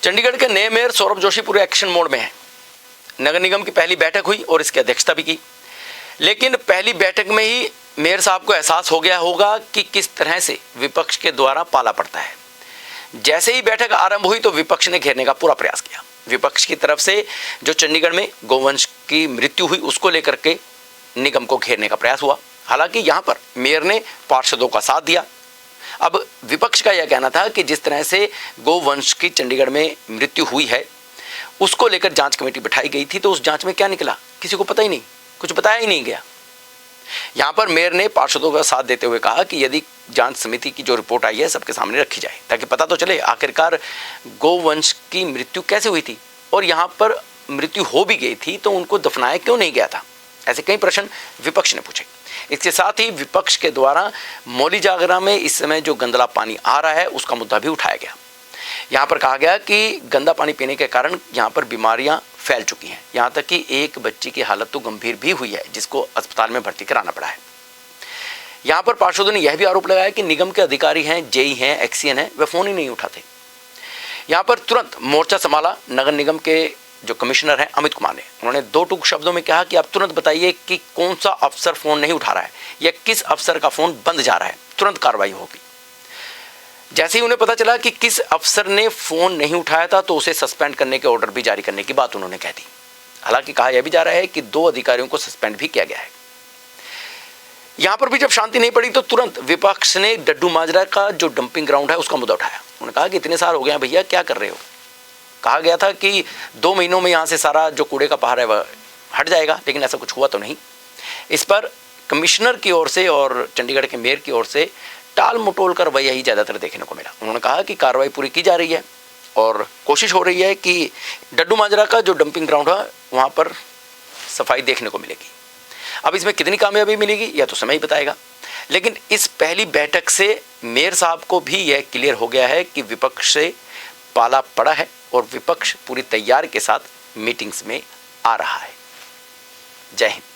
चंडीगढ़ के नए मेयर सौरभ जोशी पूरे एक्शन मोड में हैं। नगर निगम की पहली बैठक हुई और इसकी अध्यक्षता भी की, लेकिन पहली बैठक में ही मेयर साहब को एहसास हो गया होगा कि किस तरह से विपक्ष के द्वारा पाला पड़ता है। जैसे ही बैठक आरंभ हुई तो विपक्ष ने घेरने का पूरा प्रयास किया। विपक्ष की तरफ से जो चंडीगढ़ में गौवंश की मृत्यु हुई उसको लेकर के निगम को घेरने का प्रयास हुआ। हालांकि यहाँ पर मेयर ने पार्षदों का साथ दिया। अब विपक्ष का यह कहना था कि जिस तरह से गौवंश की चंडीगढ़ में मृत्यु हुई है उसको लेकर जांच कमेटी बिठाई गई थी, तो उस जांच में क्या निकला किसी को पता ही नहीं, कुछ बताया ही नहीं गया। यहाँ पर मेयर ने पार्षदों का साथ देते हुए कहा कि यदि जांच समिति की जो रिपोर्ट आई है सबके सामने रखी जाए ताकि पता तो चले आखिरकार गौवंश की मृत्यु कैसे हुई थी, और यहाँ पर मृत्यु हो भी गई थी तो उनको दफनाया क्यों नहीं गया था। ऐसे कई प्रश्न विपक्ष ने पूछे। इसके साथ ही विपक्ष के द्वारा मौली जागरा में इस समय जो गंदला पानी आ रहा है उसका मुद्दा भी उठाया गया। यहाँ पर कहा गया कि गंदा पानी पीने के कारण यहाँ पर बीमारियाँ फैल चुकी हैं। यहाँ तक कि एक बच्ची की हालत तो गंभीर भी हुई है जिसको अस्पताल में भर्ती कराना पड़ा है। यहाँ पर पार्षदों ने यह भी आरोप लगाया कि निगम के अधिकारी हैं, जेई हैं, एक्सीएन हैं, वे फोन ही नहीं उठाते। यहाँ पर तुरंत मोर्चा संभाला नगर निगम के जो कमिश्नर हैं अमित कुमार ने। उन्होंने दो टूक शब्दों में कहा कि आप तुरंत बताइए कि कौन सा अफसर फोन नहीं उठा रहा है या किस अफसर का फोन बंद जा रहा है, तुरंत कार्रवाई होगी। जैसे ही उन्हें पता चला कि किस अफसर ने फोन नहीं उठाया था तो उसे सस्पेंड करने के ऑर्डर भी जारी करने की बात उन्होंने कह दी। हालांकि कहा यह भी जा रहा है कि 2 अधिकारियों को सस्पेंड भी किया गया है। यहां पर भी जब शांति नहीं पड़ी तो तुरंत विपक्ष ने डड्डू माजरा का जो डंपिंग ग्राउंड है उसका मुद्दा उठाया। उन्होंने कहा कि इतने साल हो गए हैं भैया, क्या कर रहे हो। कहा गया था कि 2 महीनों में यहां से सारा जो कूड़े का पहाड़ है वह हट जाएगा, लेकिन ऐसा कुछ हुआ तो नहीं। इस पर कमिश्नर की ओर से और चंडीगढ़ के मेयर की ओर से टाल मटोल कर वह यही ज़्यादातर देखने को मिला। उन्होंने कहा कि कार्रवाई पूरी की जा रही है और कोशिश हो रही है कि डड्डू माजरा का जो डंपिंग ग्राउंड है वहाँ पर सफाई देखने को मिलेगी। अब इसमें कितनी कामयाबी मिलेगी यह तो समय ही बताएगा, लेकिन इस पहली बैठक से मेयर साहब को भी यह क्लियर हो गया है कि विपक्ष से पाला पड़ा है और विपक्ष पूरी तैयारी के साथ मीटिंग्स में आ रहा है। जय हिंद।